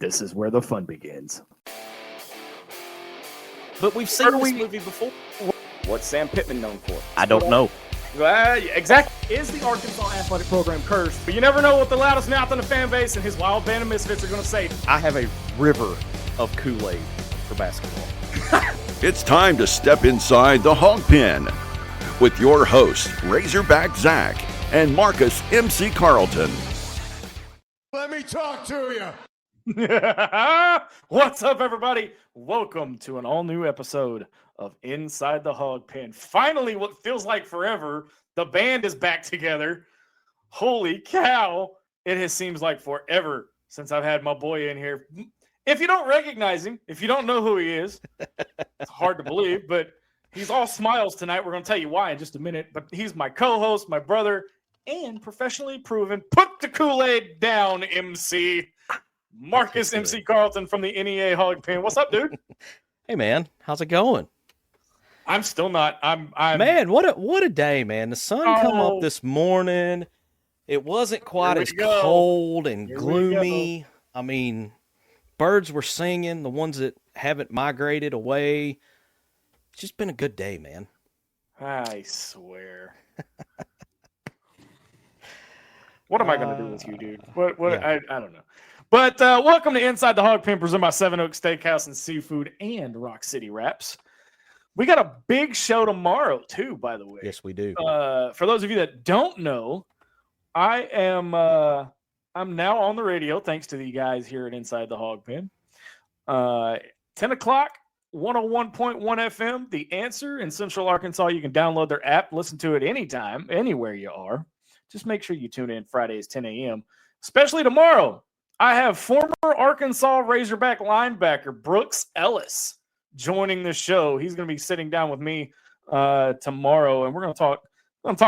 This is where the fun begins. But we've seen this movie before. What's Sam Pittman known for? I don't know. Exactly. Is the Arkansas athletic program cursed? But you never know what the loudest mouth on the fan base and his wild band of misfits are going to say. I have a river of Kool-Aid for basketball. It's time to step inside the Hawg Pen with your hosts, Razorback Zach and Marcus MC Carlton. Let me talk to you. What's up, everybody? Welcome to an all-new episode of Inside the Hawg Pen. Finally, what feels like forever, the band is back together. Holy cow. Seems like forever since I've had my boy in here. If you don't recognize him, if you don't know who he is, it's hard to believe, but he's all smiles tonight. We're going to tell you why in just a minute, but he's my co-host, my brother, and professionally proven. Put the Kool-Aid down, MC. Marcus MC Carlton from the NEA Hawg Pen. What's up, dude? Hey, man. How's it going? I'm still not. I'm Man, what a day, man. The sun come up this morning. It wasn't quite as cold and gloomy. I mean, birds were singing, the ones that haven't migrated away. It's just been a good day, man. I swear. What am I going to do with you, dude? Yeah. I don't know. But welcome to Inside the Hawg Pen, presented by Seven Oaks Steakhouse and Seafood and Rock City Wraps. We got a big show tomorrow, too, by the way. Yes, we do. For those of you that don't know, I'm now on the radio, thanks to the guys here at Inside the Hawg Pen. 10 o'clock, 101.1 FM, The Answer in Central Arkansas. You can download their app, listen to it anytime, anywhere you are. Just make sure you tune in Fridays, 10 a.m., especially tomorrow. I have former Arkansas Razorback linebacker Brooks Ellis joining the show. He's going to be sitting down with me tomorrow, and we're going to talk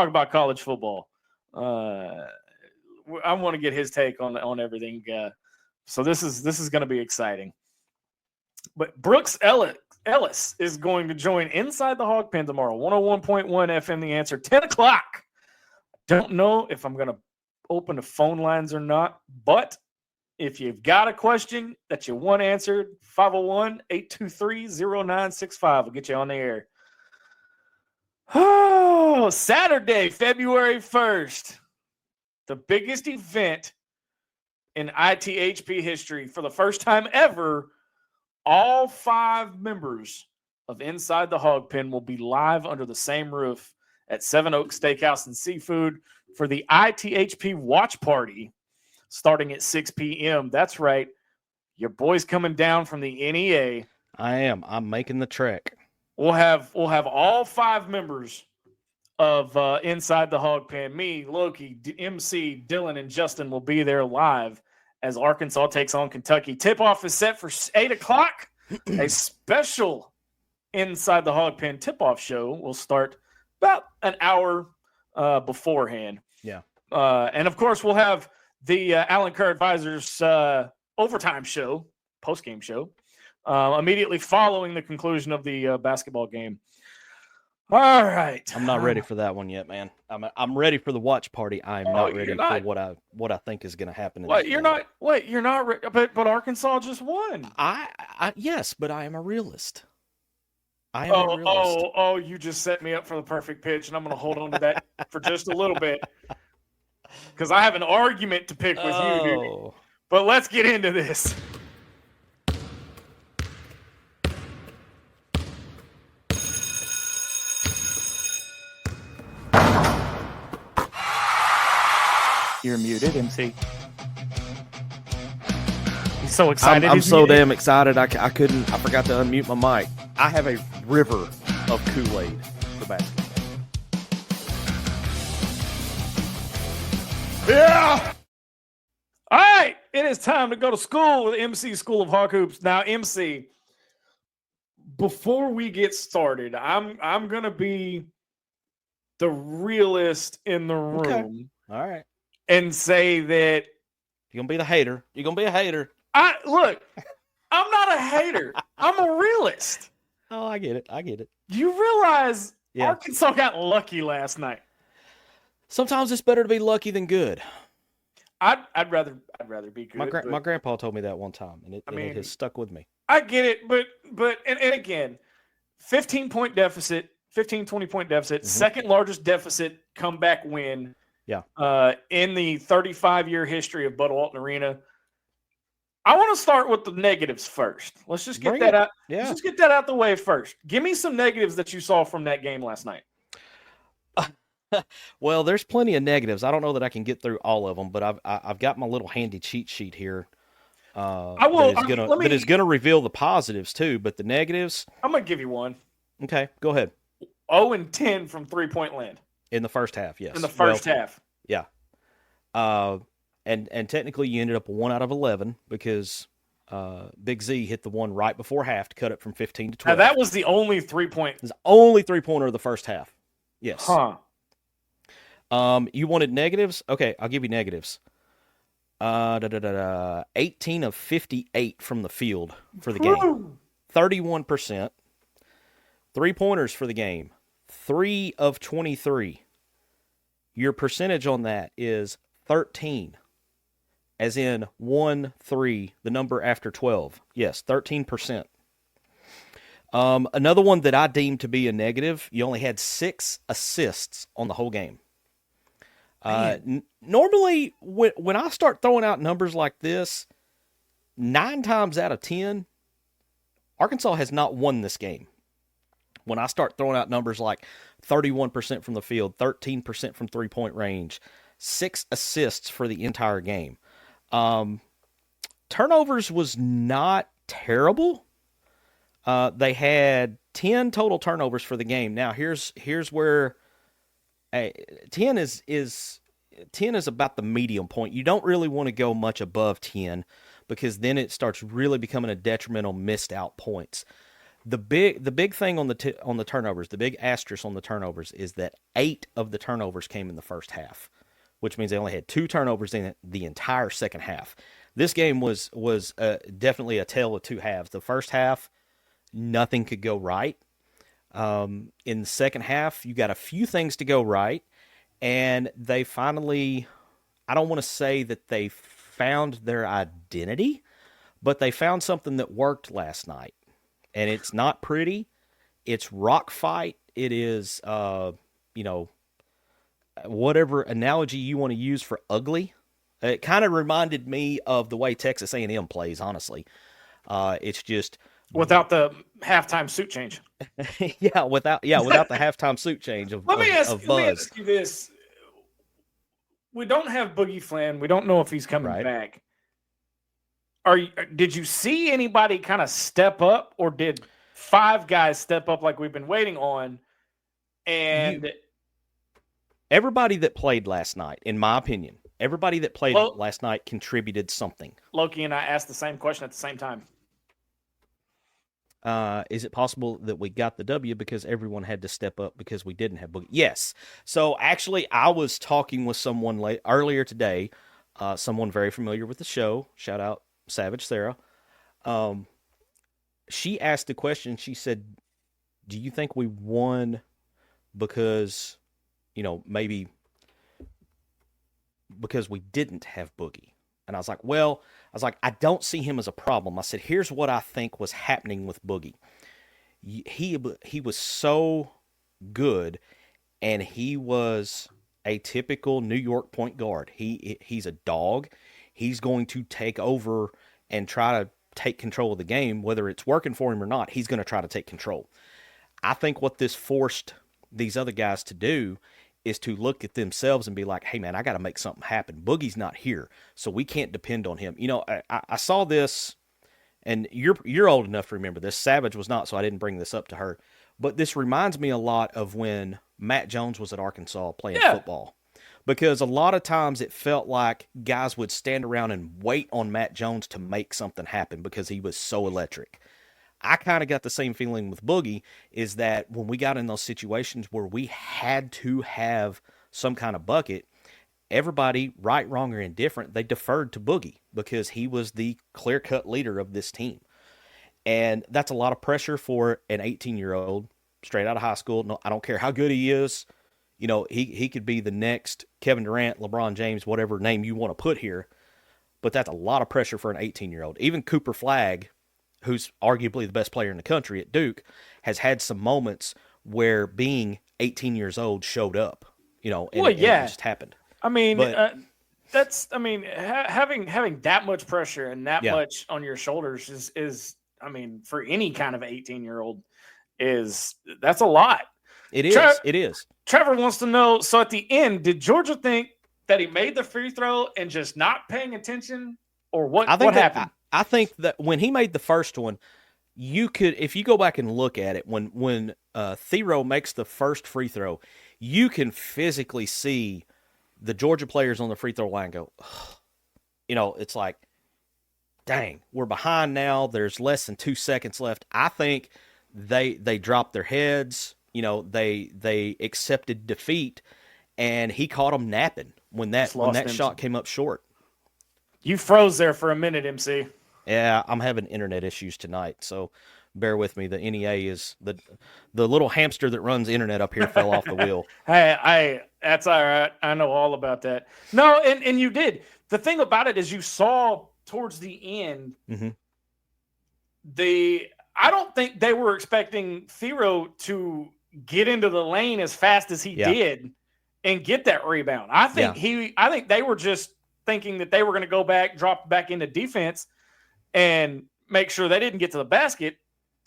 about college football. I want to get his take on everything. So this is going to be exciting. But Brooks Ellis is going to join Inside the Hawg Pen tomorrow, 101.1 FM, The Answer, 10 o'clock. Don't know if I'm going to open the phone lines or not, but if you've got a question that you want answered, 501-823-0965 will get you on the air. Oh, Saturday, February 1st, the biggest event in ITHP history. For the first time ever, all 5 members of Inside the Hawg Pen will be live under the same roof at Seven Oaks Steakhouse and Seafood for the ITHP watch party starting at 6 p.m. That's right. Your boy's coming down from the NEA. I am. I'm making the trek. We'll have all 5 members of Inside the Hawg Pen. Me, Loki, MC, Dylan, and Justin will be there live as Arkansas takes on Kentucky. Tip-off is set for 8 o'clock. A special Inside the Hawg Pen tip-off show will start about an hour beforehand. Yeah. And, of course, we'll have the Allen Kerr Advisors overtime show, post-game show, immediately following the conclusion of the basketball game. All right. I'm not ready for that one yet, man. I'm ready for the watch party. I'm not ready for what I think is going to happen. You're not ready, but Arkansas just won. Yes, but I am a realist. You just set me up for the perfect pitch, and I'm going to hold on to that for just a little bit. Because I have an argument to pick with you, dude. But let's get into this. You're muted, MC. He's so excited. I'm so damn excited. I forgot to unmute my mic. I have a river of Kool-Aid for basketball. Yeah. All right. It is time to go to school with MC School of Hawk Hoops. Now, MC, before we get started, I'm gonna be the realist in the room. Okay. All right. And say that you're gonna be the hater. You're gonna be a hater. Look, I'm not a hater. I'm a realist. Oh, I get it. You realize Arkansas got lucky last night. Sometimes it's better to be lucky than good. I'd rather be good. My grandpa told me that one time, and it has stuck with me. I get it, but again, 15-point deficit, 15, 20-point deficit, second largest deficit comeback win. Yeah. In the 35-year history of Bud Walton Arena. I want to start with the negatives first. Let's just get that out. Yeah. Let's just get that out the way first. Give me some negatives that you saw from that game last night. Well, there's plenty of negatives. I don't know that I can get through all of them, but I've got my little handy cheat sheet here. That is gonna reveal the positives too, but the negatives. I'm gonna give you one. Okay, go ahead. 0-10 from 3-point land in the first half. Yes, in the first half. Yeah. And technically you ended up 1 out of 11 because Big Z hit the one right before half to cut it from 15 to 12. Now that was the only 3-point. It was the only 3-pointer of the first half. Yes. Huh. You wanted negatives? Okay, I'll give you negatives. 18 of 58 from the field for the game. 31%. 3-pointers for the game. 3 of 23. Your percentage on that is 13. As in 1, 3, the number after 12. Yes, 13%. Another one that I deemed to be a negative, you only had 6 assists on the whole game. Normally, when I start throwing out numbers like this, 9 times out of 10, Arkansas has not won this game. When I start throwing out numbers like 31% from the field, 13% from 3-point range, 6 assists for the entire game. Turnovers was not terrible. They had 10 total turnovers for the game. Now, here's where 10 is about the medium point. You don't really want to go much above 10 because then it starts really becoming a detrimental missed out points. The big thing on the turnovers, the big asterisk on the turnovers is that 8 of the turnovers came in the first half, which means they only had 2 turnovers in the entire second half. This game was definitely a tale of 2 halves. The first half, nothing could go right. In the second half, you got a few things to go right, and they finally, I don't want to say that they found their identity, but they found something that worked last night. And it's not pretty. It's rock fight. It is, whatever analogy you want to use for ugly. It kind of reminded me of the way Texas A&M plays, honestly. It's just... Without the halftime suit change. without the halftime suit change of Let me ask Buzz. you this. We don't have Boogie Flan. We don't know if he's coming back. Did you see anybody kind of step up, or did 5 guys step up like we've been waiting on? And everybody that played last night, in my opinion, last night contributed something. Loki and I asked the same question at the same time. Is it possible that we got the W because everyone had to step up because we didn't have Boogie? Yes. So actually, I was talking with someone earlier today, someone very familiar with the show. Shout out Savage Sarah. She asked the question. She said, "Do you think we won because, maybe because we didn't have Boogie?" And I was like, I don't see him as a problem. I said, here's what I think was happening with Boogie. He was so good, and he was a typical New York point guard. He's a dog. He's going to take over and try to take control of the game, whether it's working for him or not. He's going to try to take control. I think what this forced these other guys to do is to look at themselves and be like, hey, man, I got to make something happen. Boogie's not here, so we can't depend on him. I saw this, and you're old enough to remember this. Savage was not, so I didn't bring this up to her. But this reminds me a lot of when Matt Jones was at Arkansas playing football. Because a lot of times it felt like guys would stand around and wait on Matt Jones to make something happen because he was so electric. I kind of got the same feeling with Boogie, is that when we got in those situations where we had to have some kind of bucket, everybody, right, wrong, or indifferent, they deferred to Boogie because he was the clear-cut leader of this team. And that's a lot of pressure for an 18-year-old straight out of high school. No, I don't care how good he is. he could be the next Kevin Durant, LeBron James, whatever name you want to put here. But that's a lot of pressure for an 18-year-old. Even Cooper Flagg, who's arguably the best player in the country at Duke, has had some moments where being 18 years old showed up, and it just happened. I mean, having that much pressure and that much on your shoulders is for any kind of 18-year-old that's a lot. It is. It is. Trevor wants to know, so at the end, did Georgia think that he made the free throw and just not paying attention, or what happened? I think that when he made the first one, you could, if you go back and look at it, when Thero makes the first free throw, you can physically see the Georgia players on the free throw line go, it's like, dang, we're behind now. There's less than 2 seconds left. I think they dropped their heads. They accepted defeat, and he caught them napping when that shot came up short. You froze there for a minute, MC. Yeah, I'm having internet issues tonight, so bear with me. The NEA is the little hamster that runs internet up here fell off the wheel. Hey, that's all right. I know all about that. No, and you did. The thing about it is you saw towards the end, I don't think they were expecting Thero to get into the lane as fast as he did and get that rebound. I think they were just thinking that they were going to go back, drop back into defense, and make sure they didn't get to the basket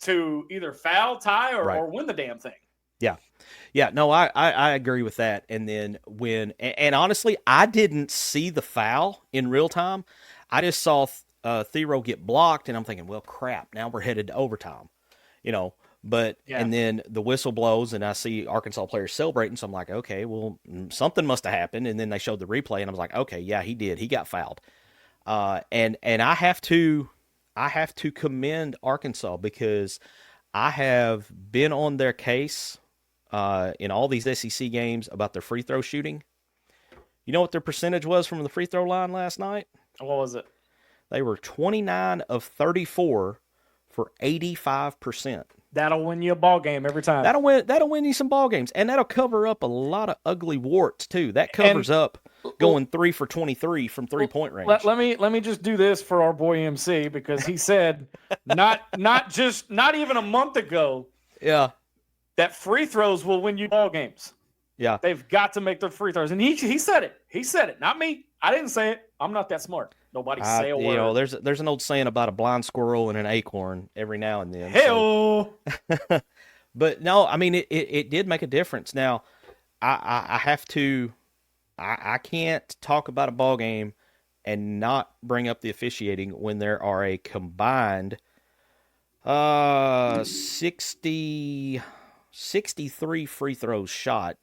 to either foul, tie, or win the damn thing. Yeah. Yeah, no, I agree with that. And then and honestly, I didn't see the foul in real time. I just saw Thero get blocked, and I'm thinking, well, crap, now we're headed to overtime, and then the whistle blows, and I see Arkansas players celebrating, so I'm like, okay, well, something must have happened, and then they showed the replay, and I was like, okay, yeah, he did. He got fouled. And I have to commend Arkansas, because I have been on their case in all these SEC games about their free throw shooting. You know what their percentage was from the free throw line last night? What was it? They were 29 of 34 for 85%. That'll win you a ball game every time. That'll win you some ball games, and that'll cover up a lot of ugly warts too. That covers up going 3 for 23 from 3-point range. Let me just do this for our boy MC, because he said not even a month ago. Yeah, that free throws will win you ball games. Yeah, they've got to make their free throws, and he said it. He said it, not me. I didn't say it. I'm not that smart. Nobody say a word. There's an old saying about a blind squirrel and an acorn every now and then. Hell. So. But no, I mean, it did make a difference. Now, I have to, I can't talk about a ball game and not bring up the officiating when there are a combined 63 free throws shot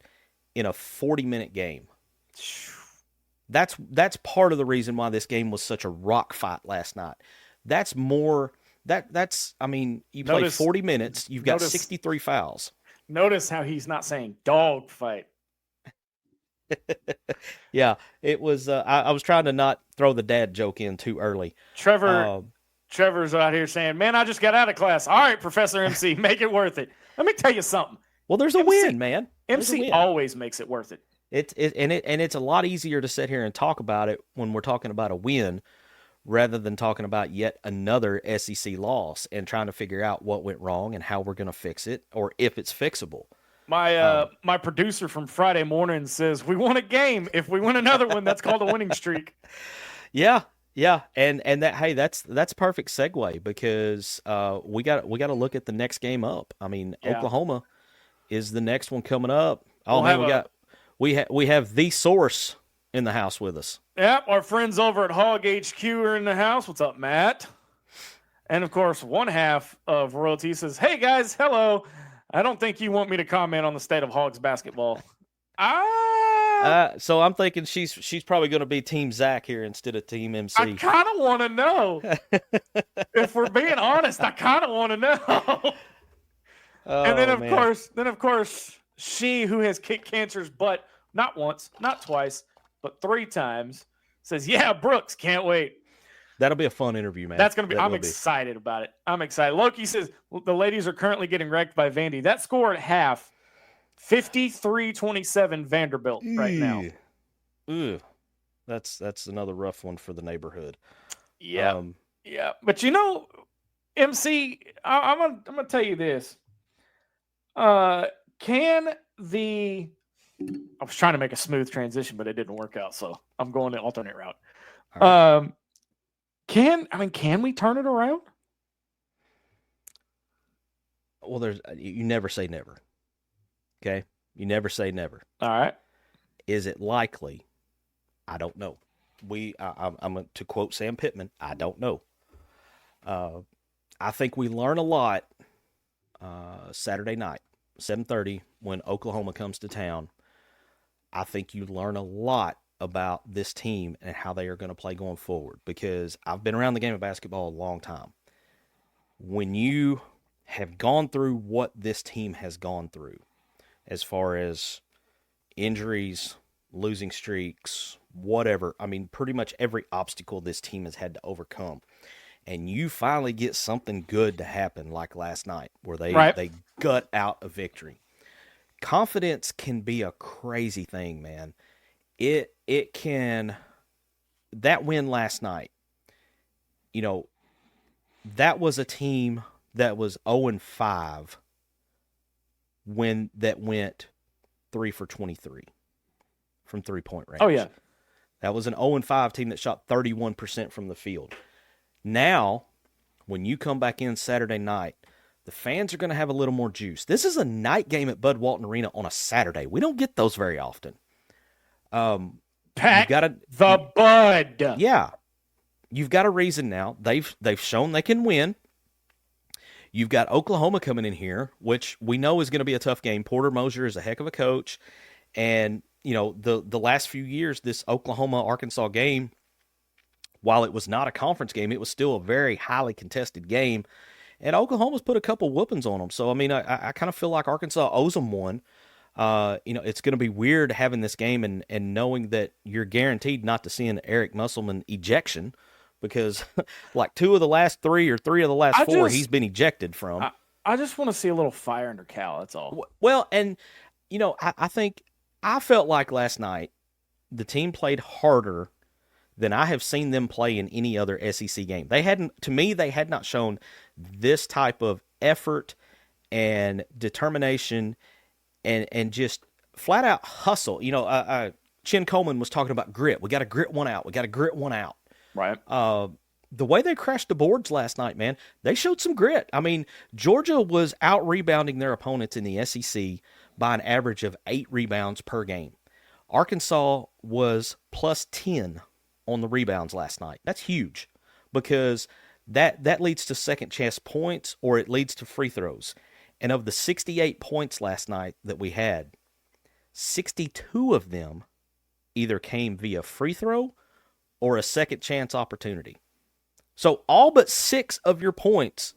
in a 40-minute game. That's part of the reason why this game was such a rock fight last night. That's more that's I mean, you play 40 minutes, you've got 63 fouls. Notice how he's not saying dog fight. Yeah, it was I was trying to not throw the dad joke in too early. Trevor's out here saying, "Man, I just got out of class." All right, Professor MC, make it worth it. Let me tell you something. Well, there's a win, man. MC always makes it worth it. It's a lot easier to sit here and talk about it when we're talking about a win, rather than talking about yet another SEC loss and trying to figure out what went wrong and how we're going to fix it, or if it's fixable. My producer from Friday morning says, we won a game. If we win another one, that's called a winning streak. Yeah. And that, hey, that's perfect segue, because we got to look at the next game up. I mean, Oklahoma is the next one coming up. We have the source in the house with us. Yep, our friends over at Hawg HQ are in the house. What's up, Matt? And of course, one half of Royalty says, "Hey guys, hello. I don't think you want me to comment on the state of Hogs basketball." So I'm thinking she's probably going to be Team Zach here instead of Team MC. I kind of want to know. If we're being honest, I kind of want to know. And then of course, she who has kicked cancer's butt not once, not twice, but 3 times, says, "Yeah, Brooks, can't wait." That'll be a fun interview, man. That's going to be. I'm excited about it. I'm excited. Loki says the ladies are currently getting wrecked by Vandy. That score at half 53-27 Vanderbilt right now. Ugh. That's another rough one for the neighborhood. Yeah. Yeah. But MC, I'm gonna tell you this. I was trying to make a smooth transition, but it didn't work out, so I'm going the alternate route. Right. Can we turn it around? Well, you never say never. Okay? You never say never. All right. Is it likely? I don't know. I'm to quote Sam Pittman, I don't know. I think we learn a lot Saturday night, 7:30, when Oklahoma comes to town. I think you learn a lot about this team and how they are going to play going forward, because I've been around the game of basketball a long time. When you have gone through what this team has gone through, as far as injuries, losing streaks, whatever, pretty much every obstacle this team has had to overcome, and you finally get something good to happen like last night, where they gut out a victory. Confidence can be a crazy thing, man. It can. That win last night, that was a team that was 0-5 that went 3 for 23 from 3-point range. Oh, yeah. That was an 0-5 team that shot 31% from the field. Now, when you come back in Saturday night, the fans are going to have a little more juice. This is a night game at Bud Walton Arena on a Saturday. We don't get those very often. Pack the Bud. Yeah. You've got a reason now. They've shown they can win. You've got Oklahoma coming in here, which we know is going to be a tough game. Porter Moser is a heck of a coach. And, the last few years, this Oklahoma-Arkansas game, while it was not a conference game, it was still a very highly contested game. And Oklahoma's put a couple whoopings on them. So, I kind of feel like Arkansas owes them one. It's going to be weird having this game and knowing that you're guaranteed not to see an Eric Musselman ejection, because like 2 of the last 3 or 3 of the last 4 he's been ejected from. I just want to see a little fire under Cal, that's all. Well, and, I felt like last night the team played harder than I have seen them play in any other SEC game. They had not shown this type of effort and determination and just flat out hustle. Chin Coleman was talking about grit. We got to grit one out. Right. The way they crashed the boards last night, man, they showed some grit. Georgia was out rebounding their opponents in the SEC by an average of 8 rebounds per game. Arkansas was plus 10 on the rebounds last night. That's huge, because that leads to second chance points, or it leads to free throws. And of the 68 points last night that we had, 62 of them either came via free throw or a second chance opportunity. So all but 6 of your points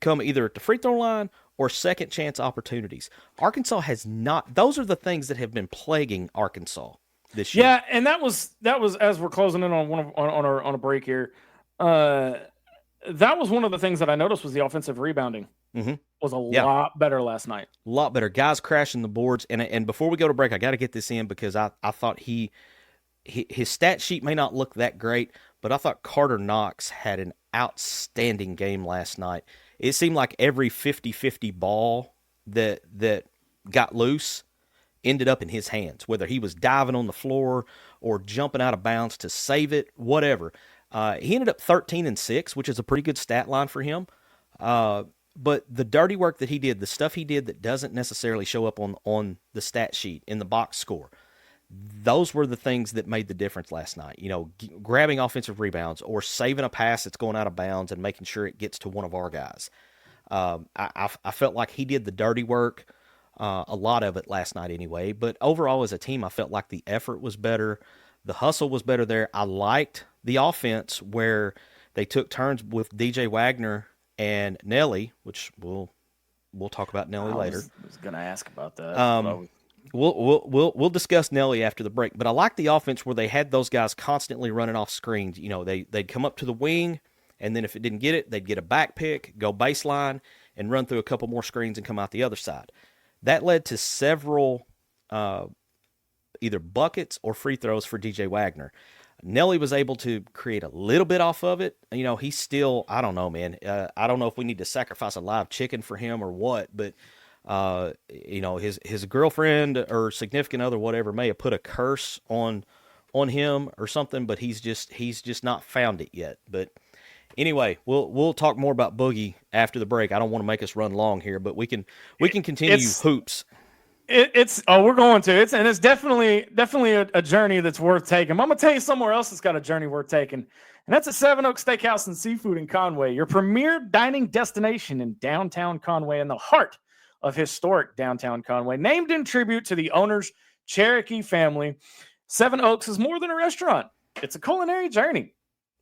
come either at the free throw line or second chance opportunities. Arkansas has not. Those are the things that have been plaguing Arkansas this year. Yeah, and that was as we're closing in on a break here. That was one of the things that I noticed was the offensive rebounding was a lot better last night. A lot better. Guys crashing the boards. And before we go to break, I got to get this in, because I thought his stat sheet may not look that great, but I thought Carter Knox had an outstanding game last night. It seemed like every 50-50 ball that got loose ended up in his hands, whether he was diving on the floor or jumping out of bounds to save it, whatever. He ended up 13-6, which is a pretty good stat line for him. But the dirty work that he did, the stuff he did that doesn't necessarily show up on the stat sheet in the box score, those were the things that made the difference last night. Grabbing offensive rebounds or saving a pass that's going out of bounds and making sure it gets to one of our guys. I felt like he did the dirty work, a lot of it last night anyway. But overall, as a team, I felt like the effort was better. The hustle was better there. I liked the offense where they took turns with DJ Wagner and Nelly, which we'll talk about Nelly later. I was going to ask about that. We'll discuss Nelly after the break, but I like the offense where they had those guys constantly running off screens. They'd come up to the wing, and then if it didn't get it, they'd get a back pick, go baseline, and run through a couple more screens and come out the other side. That led to several either buckets or free throws for DJ Wagner. Nelly was able to create a little bit off of it. You know, he's still, I don't know, man. I don't know if we need to sacrifice a live chicken for him or what, but, you know, his girlfriend or significant other, whatever, may have put a curse on him or something, but he's just not found it yet. But anyway, we'll talk more about Boogie after the break. I don't want to make us run long here, but we can continue hoops. We're going to. It's definitely a journey that's worth taking. I'm gonna tell you somewhere else that's got a journey worth taking, and that's at Seven Oaks Steakhouse and Seafood in Conway, your premier dining destination in downtown Conway, in the heart of historic downtown Conway. Named in tribute to the owner's Cherokee family, Seven Oaks is more than a restaurant. It's a culinary journey.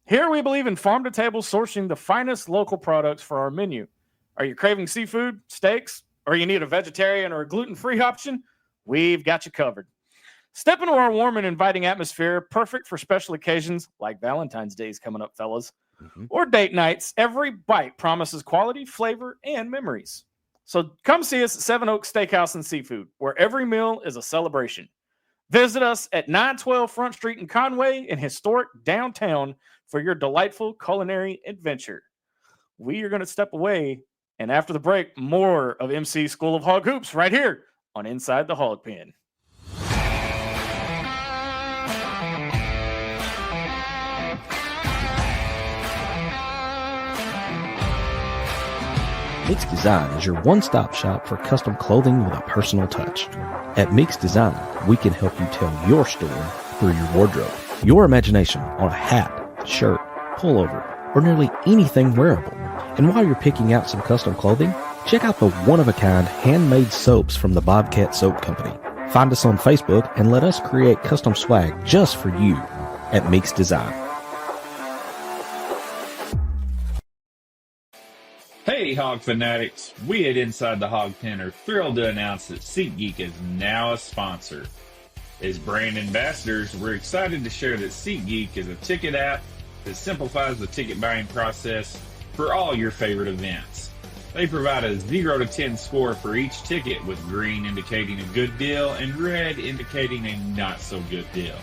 Here we believe in farm to table sourcing the finest local products for our menu. Are you craving seafood, steaks, or you need a vegetarian or a gluten-free option? We've got you covered. Step into our warm and inviting atmosphere, perfect for special occasions like Valentine's Day's coming up, fellas, or date nights. Every bite promises quality, flavor, and memories. So come see us at Seven Oaks Steakhouse and Seafood, where every meal is a celebration. Visit us at 912 Front Street in Conway in historic downtown for your delightful culinary adventure. We are going to step away, and after the break, more of MC School of Hog Hoops right here on Inside the Hawg Pen. Meeks Design is your one-stop shop for custom clothing with a personal touch. At Meeks Design, we can help you tell your story through your wardrobe. Your imagination on a hat, shirt, pullover, or nearly anything wearable. And while you're picking out some custom clothing, check out the one-of-a-kind handmade soaps from the Bobcat Soap Company. Find us on Facebook and let us create custom swag just for you at Meeks Design. Hey, Hawg Fanatics. We at Inside the Hawg Pen are thrilled to announce that SeatGeek is now a sponsor. As brand ambassadors, we're excited to share that SeatGeek is a ticket app that simplifies the ticket buying process for all your favorite events. They provide a 0 to 10 score for each ticket, with green indicating a good deal and red indicating a not so good deal.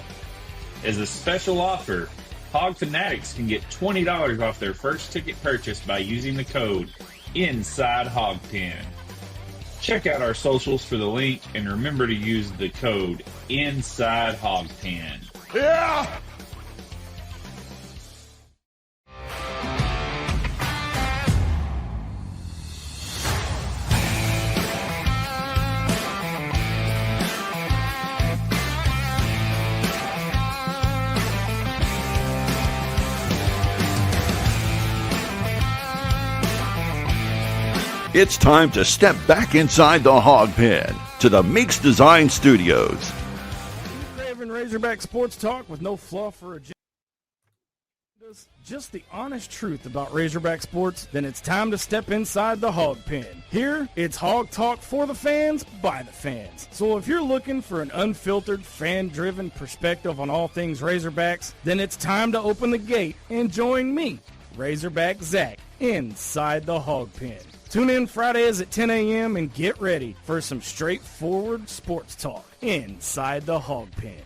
As a special offer, Hawg Fanatics can get $20 off their first ticket purchase by using the code Inside Hawg Pen. Check out our socials for the link, and remember to use the code Inside Hawg Pen. Yeah! It's time to step back inside the Hawg Pen to the Meeks Design Studios. Craving Razorback sports talk with no fluff or agenda, just the honest truth about Razorback sports, then it's time to step inside the Hawg Pen. Here, it's hog talk for the fans, by the fans. So if you're looking for an unfiltered, fan-driven perspective on all things Razorbacks, then it's time to open the gate and join me, Razorback Zach, inside the Hawg Pen. Tune in Fridays at 10 a.m. and get ready for some straightforward sports talk inside the Hawg Pen.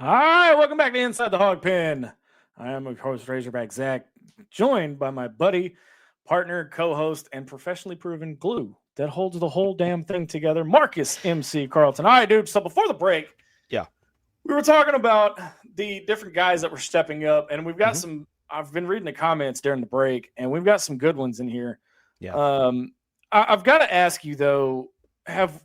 All right, welcome back to Inside the Hawg Pen. I am, of course, Razorback Zach, joined by my buddy, partner, co-host, and professionally proven glue that holds the whole damn thing together, Marcus MC Carlton. All right, dude, so before the break, we were talking about the different guys that were stepping up, and we've got some, I've been reading the comments during the break, and we've got some good ones in here. Yeah. I've got to ask you though,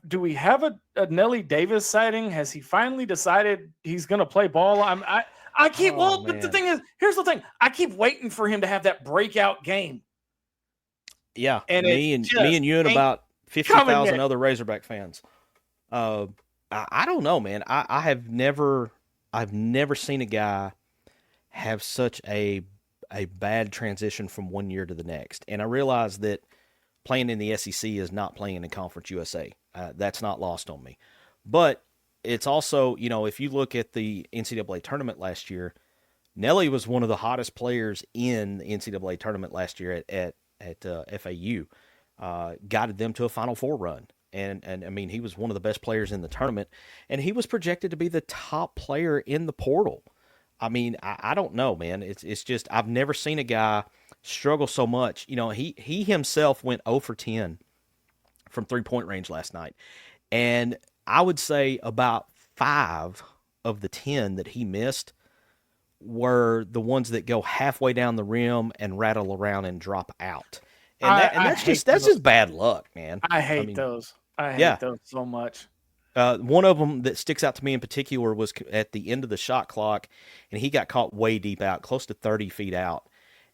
do we have a Nelly Davis sighting? Has he finally decided he's going to play ball? I keep but the thing is, here's the thing: I keep waiting for him to have that breakout game. Yeah, and me and you and about 50,000 other Razorback fans. I don't know, man. I've never seen a guy have such a bad transition from one year to the next. And I realize that playing in the SEC is not playing in Conference USA. That's not lost on me. But it's also, you know, if you look at the NCAA tournament last year, Nelly was one of the hottest players in the NCAA tournament last year at FAU. Guided them to a Final Four run. And I mean, he was one of the best players in the tournament, and he was projected to be the top player in the portal. I mean, I don't know, man. It's just, I've never seen a guy struggle so much. You know, he himself went 0 for 10 from 3-point range last night. And I would say about 5 of the 10 that he missed were the ones that go halfway down the rim and rattle around and drop out. And that's just bad luck, man. I hate those. I hate those so much. One of them that sticks out to me in particular was at the end of the shot clock, and he got caught way deep out, close to 30 feet out,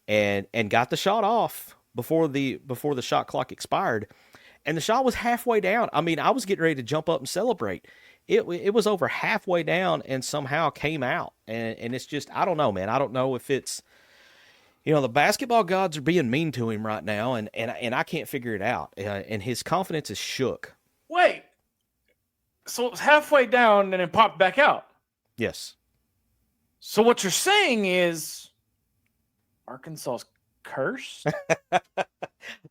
and got the shot off before the shot clock expired, and the shot was halfway down. I mean, I was getting ready to jump up and celebrate. It was over halfway down and somehow came out, and it's just, I don't know, man. I don't know if it's, you know, the basketball gods are being mean to him right now, and I can't figure it out, and his confidence is shook. Wait. So it was halfway down and it popped back out. Yes. So what you're saying is Arkansas's cursed?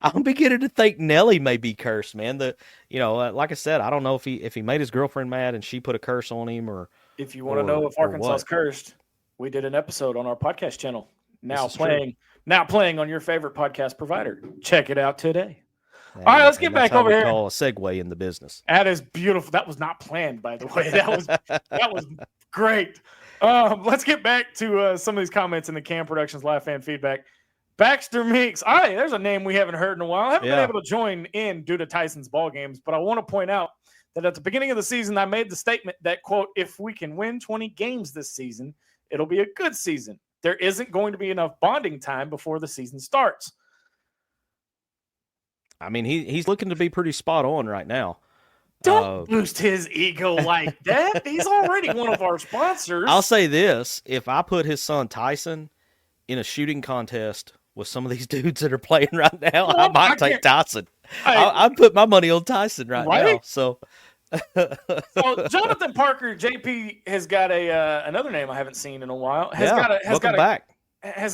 I'm beginning to think Nelly may be cursed, man. Like I said, I don't know if he made his girlfriend mad and she put a curse on him, or if you want to know if Arkansas's cursed, we did an episode on our podcast channel. Now playing on your favorite podcast provider. Check it out today. All right, let's get back over here. Call a segue in the business. That is beautiful. That was not planned, by the way. That was great. Let's get back to some of these comments in the Cam Productions live fan feedback. Baxter Meeks. All right, there's a name we haven't heard in a while. I haven't been able to join in due to Tyson's ball games, but I want to point out that at the beginning of the season, I made the statement that, quote, if we can win 20 games this season, it'll be a good season. There isn't going to be enough bonding time before the season starts. I mean, he's looking to be pretty spot on right now. Don't boost his ego like that. He's already one of our sponsors. I'll say this. If I put his son Tyson in a shooting contest with some of these dudes that are playing right now, I might take Tyson. I'd put my money on Tyson right now. So Jonathan Parker, JP, has got another name I haven't seen in a while. Has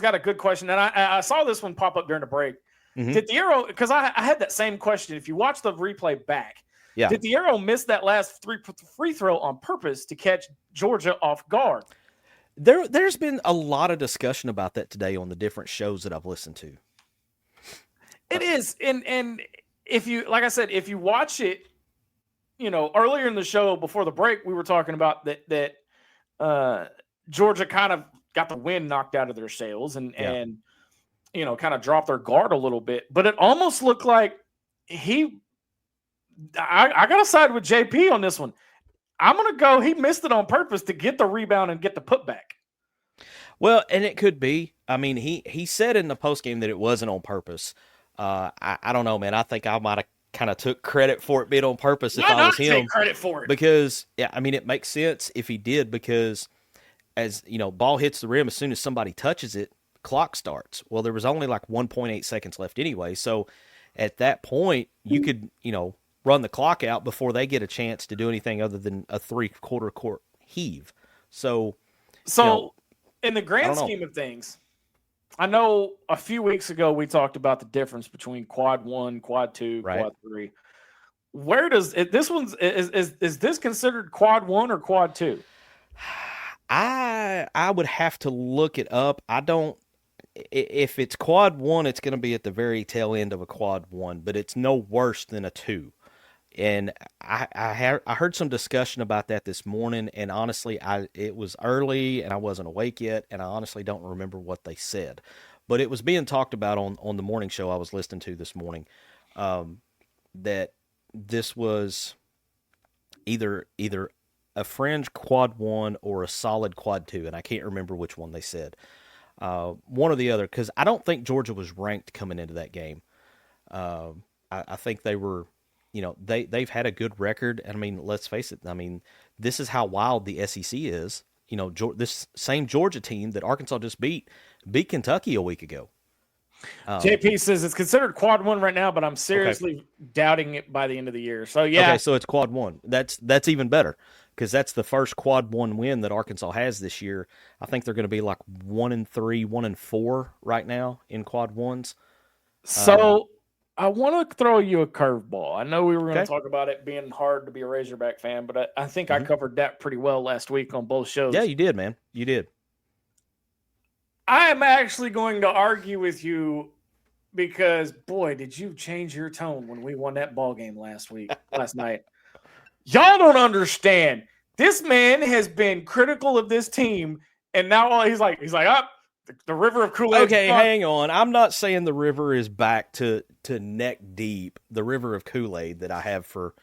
got a good question. And I saw this one pop up during the break. Mm-hmm. Did the Arrow, because I had that same question. If you watch the replay back, did the Arrow miss that last free throw on purpose to catch Georgia off guard? There's been a lot of discussion about that today on the different shows that I've listened to. It is. And if you, like I said, if you watch it, you know, earlier in the show before the break, we were talking about that Georgia kind of got the wind knocked out of their sails and you know, kind of dropped their guard a little bit. But it almost looked like I got to side with JP on this one. I'm going to go, he missed it on purpose to get the rebound and get the putback. Well, and it could be. I mean, he said in the postgame that it wasn't on purpose. I don't know, man. I think I might have kind of took credit for it being on purpose if I was him. Take credit for it? Because, I mean, it makes sense if he did, because as, you know, ball hits the rim, as soon as somebody touches it, clock starts. Well, there was only like 1.8 seconds left anyway. So at that point, you could, you know, run the clock out before they get a chance to do anything other than a 3/4 court heave. So you know, in the grand scheme of things, I know a few weeks ago we talked about the difference between quad 1, quad 2, quad 3. Where does this one's is this considered quad 1 or quad 2? I would have to look it up. I don't. If it's quad 1, it's going to be at the very tail end of a quad 1, but it's no worse than a 2. And I heard some discussion about that this morning, and honestly, it was early and I wasn't awake yet, and I honestly don't remember what they said. But it was being talked about on the morning show I was listening to this morning, that this was either a fringe quad 1 or a solid quad 2, and I can't remember which one they said. One or the other, because I don't think Georgia was ranked coming into that game. I think they were, you know, they've had a good record. And I mean, let's face it. I mean, this is how wild the SEC is. You know, this same Georgia team that Arkansas just beat Kentucky a week ago. JP says it's considered quad 1 right now, but I'm seriously doubting it by the end of the year. So yeah. Okay, so it's quad 1. That's even better, because that's the first quad 1 win that Arkansas has this year. I think they're going to be like 1-3, 1-4 right now in quad 1s. So I want to throw you a curveball. I know we were going to Okay. talk about it being hard to be a Razorback fan, but I think I covered that pretty well last week on both shows. Yeah, you did, man. You did. I am actually going to argue with you because, boy, did you change your tone when we won that ball game last night. Y'all don't understand. This man has been critical of this team, and now he's like, the river of Kool-Aid. Okay, hang on. I'm not saying the river is back to neck deep, the river of Kool-Aid that I have for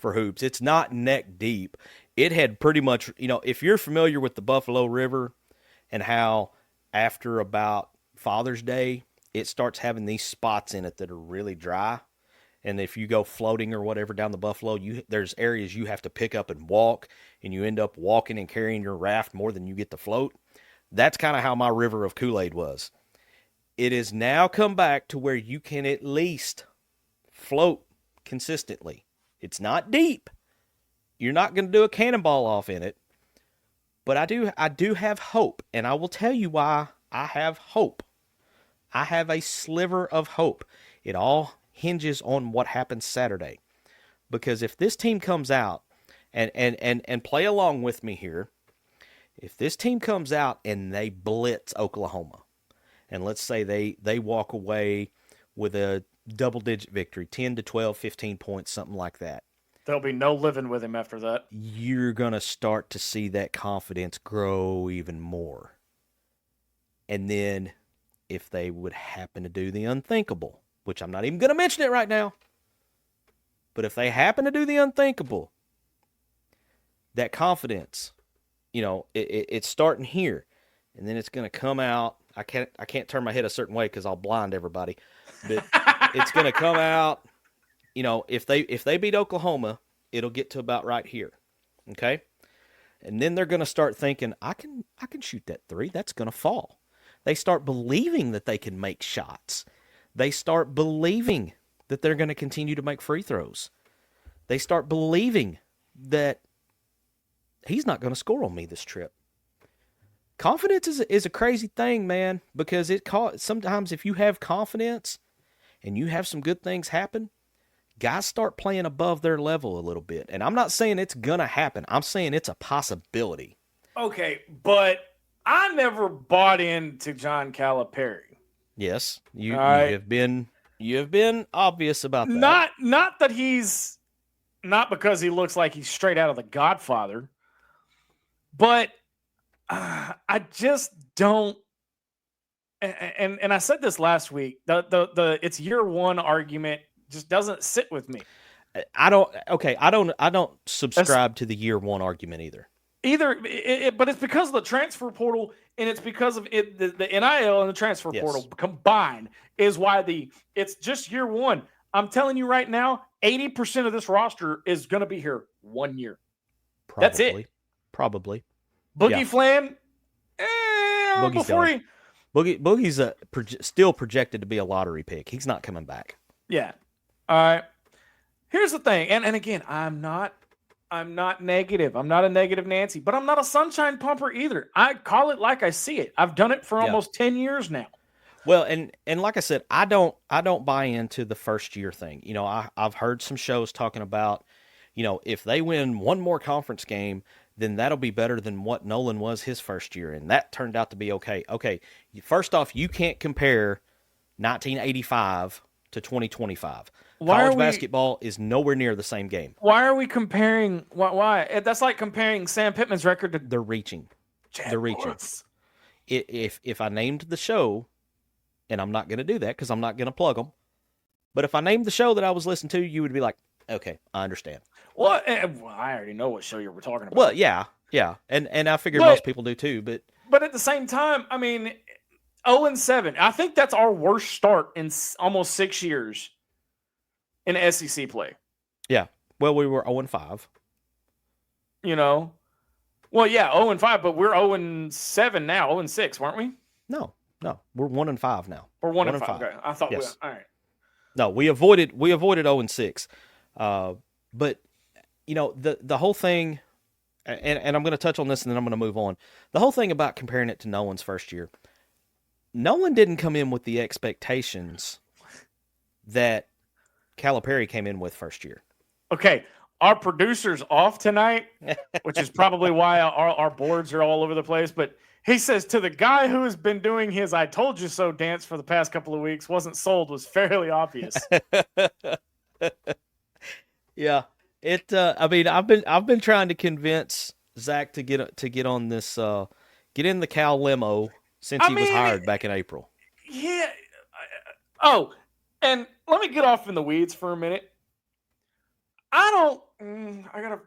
hoops. It's not neck deep. It had pretty much, if you're familiar with the Buffalo River and how after about Father's Day, it starts having these spots in it that are really dry. And if you go floating or whatever down the Buffalo, there's areas you have to pick up and walk, and you end up walking and carrying your raft more than you get to float. That's kind of how my river of Kool-Aid was. It has now come back to where you can at least float consistently. It's not deep. You're not going to do a cannonball off in it. But I do have hope, and I will tell you why I have hope. I have a sliver of hope. It all hinges on what happens Saturday. Because if this team comes out, and play along with me here, if this team comes out and they blitz Oklahoma, and let's say they walk away with a double-digit victory, 10 to 12, 15 points, something like that, there'll be no living with him after that. You're going to start to see that confidence grow even more. And then if they would happen to do the unthinkable, which I'm not even going to mention it right now, but if they happen to do the unthinkable, that confidence, it's starting here, and then it's going to come out. I can't turn my head a certain way because I'll blind everybody, but it's going to come out. If they beat Oklahoma, it'll get to about right here, okay? And then they're going to start thinking, I can shoot that three. That's going to fall. They start believing that they can make shots. They start believing that they're going to continue to make free throws. They start believing that he's not going to score on me this trip. Confidence is a crazy thing, man, because sometimes if you have confidence and you have some good things happen, guys start playing above their level a little bit. And I'm not saying it's going to happen. I'm saying it's a possibility. Okay, but I never bought into John Calipari. Yes, you have been obvious about that. Not that he's not because he looks like he's straight out of The Godfather, but I just don't. And I said this last week. The it's year one argument just doesn't sit with me. I don't subscribe to the year one argument either. But it's because of the transfer portal, and it's because of it, the NIL and the transfer portal combined is why it's just year one. I'm telling you right now, 80% of this roster is going to be here 1 year. Probably. That's it. Probably. Boogie Flan, Boogie's still projected to be a lottery pick. He's not coming back. Yeah. All right. Here's the thing, and again, I'm not negative. I'm not a negative Nancy, but I'm not a sunshine pumper either. I call it like I see it. I've done it for almost 10 years now. Well, and like I said, I don't buy into the first year thing. I've heard some shows talking about, if they win one more conference game, then that'll be better than what Nolan was his first year, and that turned out to be okay. Okay, first off, you can't compare 1985 to 2025. College basketball is nowhere near the same game. Why are we comparing? Why? That's like comparing Sam Pittman's record to. They're reaching. They're reaching. If I named the show, and I'm not going to do that because I'm not going to plug them, but if I named the show that I was listening to, you would be like, okay, I understand. Well, I already know what show you were talking about. Well, yeah, and I figured most people do too, but at the same time, I mean, 0-7. I think that's our worst start in almost 6 years in SEC play. Yeah. Well, we were 0-5. Well, yeah, 0-5, but we're 0-7 now, 0-6, weren't we? No, we're 1-5 now. We're 1-5. Okay. I thought yes. All right. No, we avoided 0-6. But the whole thing, and I'm going to touch on this and then I'm going to move on. The whole thing about comparing it to Nolan's first year, Nolan didn't come in with the expectations that Calipari came in with first year. Okay, our producer's off tonight, which is probably why our boards are all over the place. But he says to the guy who has been doing his "I told you so" dance for the past couple of weeks, wasn't sold, was fairly obvious. Yeah, it. I mean, I've been trying to convince Zach to get on this, get in the Cal limo since he was hired back in April. Yeah. Oh, and let me get off in the weeds for a minute. I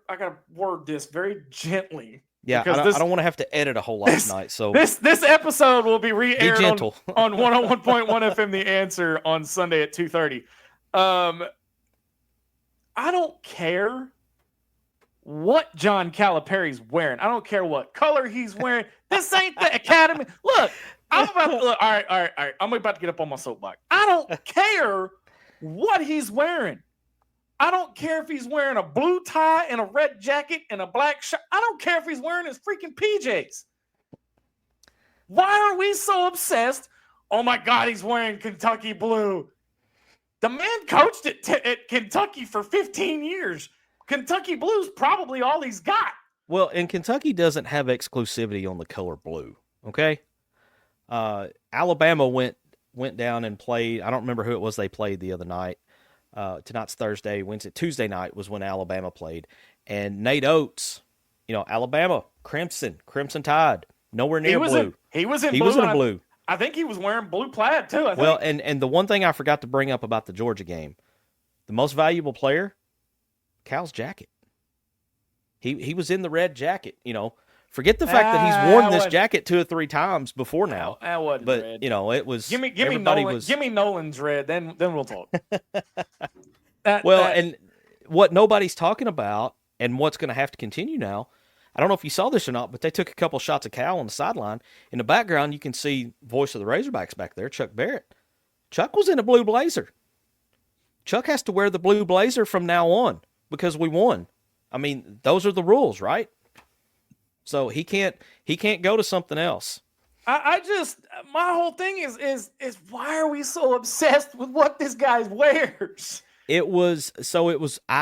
gotta word this very gently. Yeah, I don't want to have to edit a whole lot tonight. So this episode will be re-aired gentle. on 101.1 FM The Answer on Sunday at 2:30. I don't care what John Calipari's wearing. I don't care what color he's wearing. This ain't the academy. Look, all right. I'm about to get up on my soapbox. I don't care what he's wearing. I don't care if he's wearing a blue tie and a red jacket and a black shirt. I don't care if he's wearing his freaking PJs. Why are we so obsessed? Oh my God, he's wearing Kentucky blue. The man coached at Kentucky for 15 years. Kentucky blue's probably all he's got. Well, and Kentucky doesn't have exclusivity on the color blue. Okay, Alabama went down and played. I don't remember who it was they played the other night. Tonight's Thursday. Tuesday night was when Alabama played, and Nate Oates, Alabama Crimson Tide, nowhere near blue. He was in blue. I think he was wearing blue plaid too. Well, and the one thing I forgot to bring up about the Georgia game, the most valuable player, Cal's jacket. He was in the red jacket. Forget the fact that he's worn this jacket 2 or 3 times before now. That wasn't but red. It was. Give me Nolan's red. Then we'll talk. And what nobody's talking about, and what's going to have to continue now. I don't know if you saw this or not, but they took a couple shots of Cal on the sideline. In the background, you can see voice of the Razorbacks back there, Chuck Barrett. Chuck was in a blue blazer. Chuck has to wear the blue blazer from now on because we won. I mean, those are the rules, right? So he can't go to something else. My whole thing is why are we so obsessed with what this guy wears? I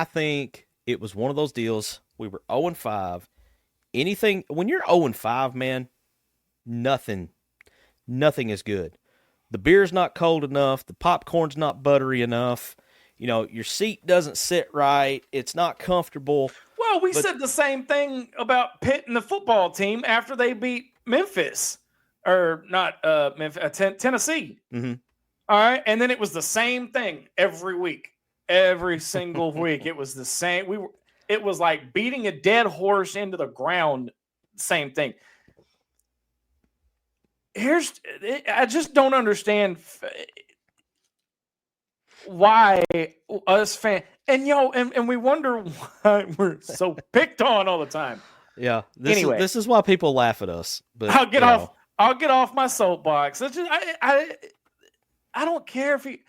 think it was one of those deals. We were 0-5. Anything when you're 0-5, man, nothing is good. The beer's not cold enough, the popcorn's not buttery enough, your seat doesn't sit right, it's not comfortable. Well, we said the same thing about Pitt and the football team after they beat Memphis. Or not Tennessee. Mm-hmm. All right. And then it was the same thing every week. Every single week. It was the same. It was like beating a dead horse into the ground. Same thing. I just don't understand why us fans and we wonder why we're so picked on all the time. Yeah. This is why people laugh at us. But I'll get off my soapbox. It's just, I don't care if he.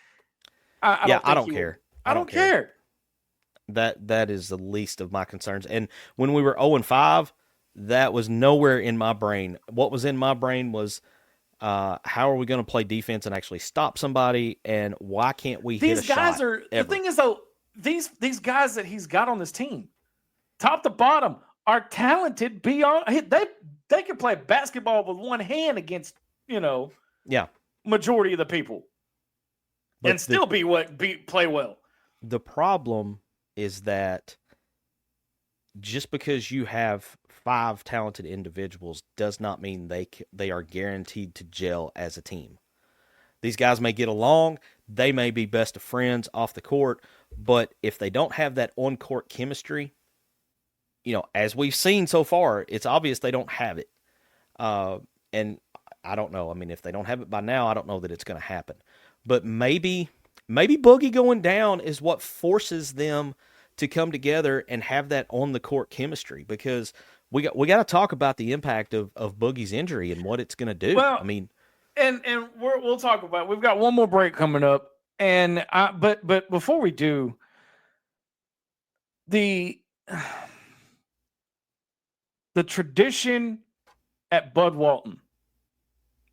I don't care. I don't care. That is the least of my concerns. And when we were 0-5, that was nowhere in my brain. What was in my brain was, how are we going to play defense and actually stop somebody? And why can't we hit a shot? The thing is though, these guys that he's got on this team, top to bottom, are talented beyond. They can play basketball with one hand against, majority of the people, but and still play well. The problem is that just because you have 5 talented individuals does not mean they are guaranteed to gel as a team. These guys may get along, they may be best of friends off the court, but if they don't have that on-court chemistry, as we've seen so far, it's obvious they don't have it. And I don't know. I mean, if they don't have it by now, I don't know that it's going to happen. But maybe Boogie going down is what forces them to come together and have that on the court chemistry, because we got to talk about the impact of Boogie's injury and what it's going to do. Well, I mean, and we'll talk about it. We've got one more break coming up, and but before we do, the tradition at Bud Walton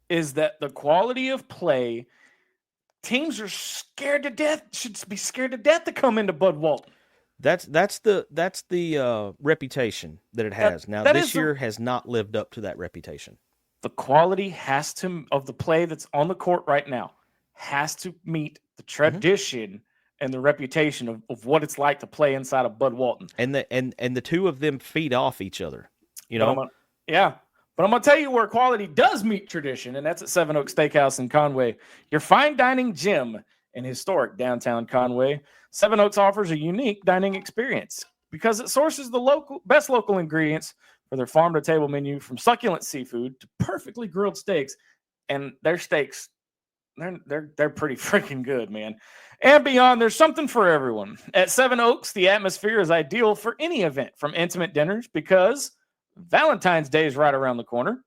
is that the quality of play teams are scared to death, should be scared to death to come into Bud Walton. That's the reputation that it has. Now this year has not lived up to that reputation. The quality of the play that's on the court right now has to meet the tradition and the reputation of what it's like to play inside of Bud Walton. And the two of them feed off each other. You know? But I'm going to tell you where quality does meet tradition, and that's at Seven Oaks Steakhouse in Conway, your fine dining gym in historic downtown Conway. Seven Oaks offers a unique dining experience because it sources the best local ingredients for their farm-to-table menu, from succulent seafood to perfectly grilled steaks. And their steaks, they're pretty freaking good, man. And beyond, there's something for everyone. At Seven Oaks, the atmosphere is ideal for any event, from intimate dinners, because Valentine's Day is right around the corner,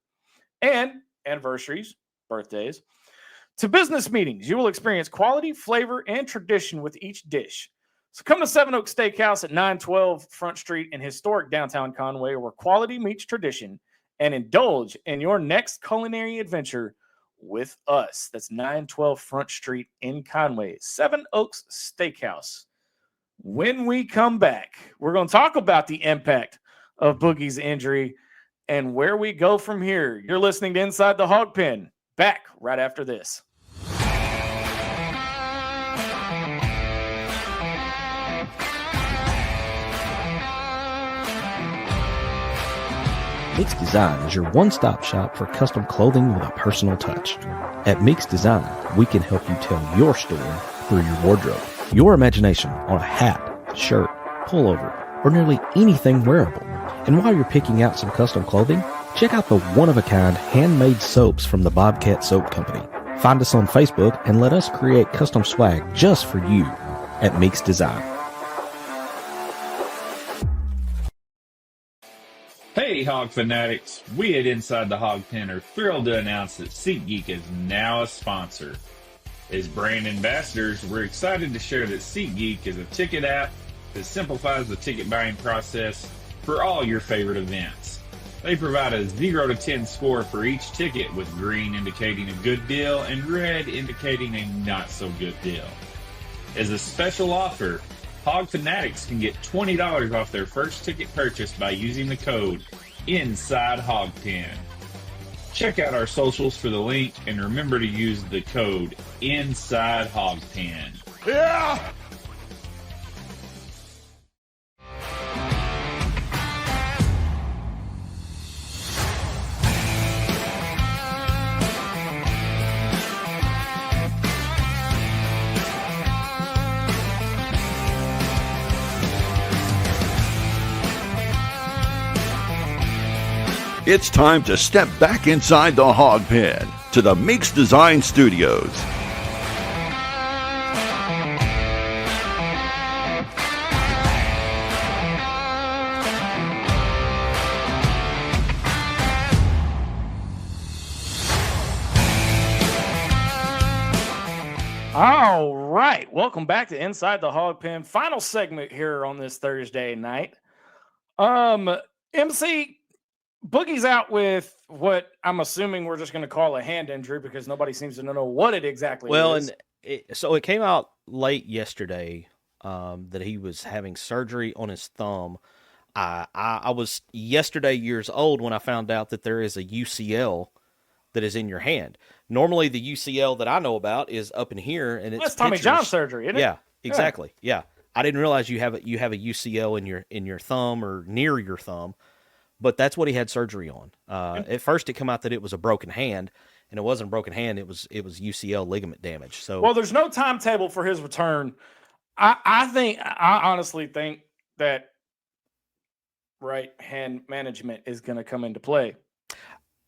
and anniversaries, birthdays, to business meetings. You will experience quality, flavor, and tradition with each dish. So come to Seven Oaks Steakhouse at 912 Front Street in historic downtown Conway, where quality meets tradition, and indulge in your next culinary adventure with us. That's 912 Front Street in Conway, Seven Oaks Steakhouse. When we come back, we're going to talk about the impact of Boogie's injury and where we go from here. You're listening to Inside the Hawg Pen. Back right after this. Mix Design is your one-stop shop for custom clothing with a personal touch. At Mix Design, we can help you tell your story through your wardrobe. Your imagination on a hat, shirt, pullover, or nearly anything wearable. And while you're picking out some custom clothing, check out the one-of-a-kind handmade soaps from the Bobcat Soap Company. Find us on Facebook and let us create custom swag just for you at Mix Design. Hey, Hawg Fanatics. We at Inside the Hawg Pen are thrilled to announce that SeatGeek is now a sponsor. As brand ambassadors, we're excited to share that SeatGeek is a ticket app that simplifies the ticket buying process for all your favorite events. They provide a 0 to 10 score for each ticket, with green indicating a good deal and red indicating a not so good deal. As a special offer, Hawg Fanatics can get $20 off their first ticket purchase by using the code INSIDEHOGPEN. Check out our socials for the link, and remember to use the code INSIDEHOGPEN. Yeah! It's time to step back inside the Hawg Pen to the Mix Design Studios. All right. Welcome back to Inside the Hawg Pen. Final segment here on this Thursday night. MC, Boogie's out with what I'm assuming we're just going to call a hand injury, because nobody seems to know what it exactly is. So it came out late yesterday that he was having surgery on his thumb. I was yesterday years old when I found out that there is a UCL that is in your hand. Normally the UCL that I know about is up in here, and it's Tommy John surgery, isn't it? Yeah, exactly. Yeah. I didn't realize you have a UCL in your thumb or near your thumb. But that's what he had surgery on. At first, it came out that it was a broken hand, and it wasn't a broken hand. It was UCL ligament damage. So, well, there's no timetable for his return. I honestly think that right hand management is going to come into play.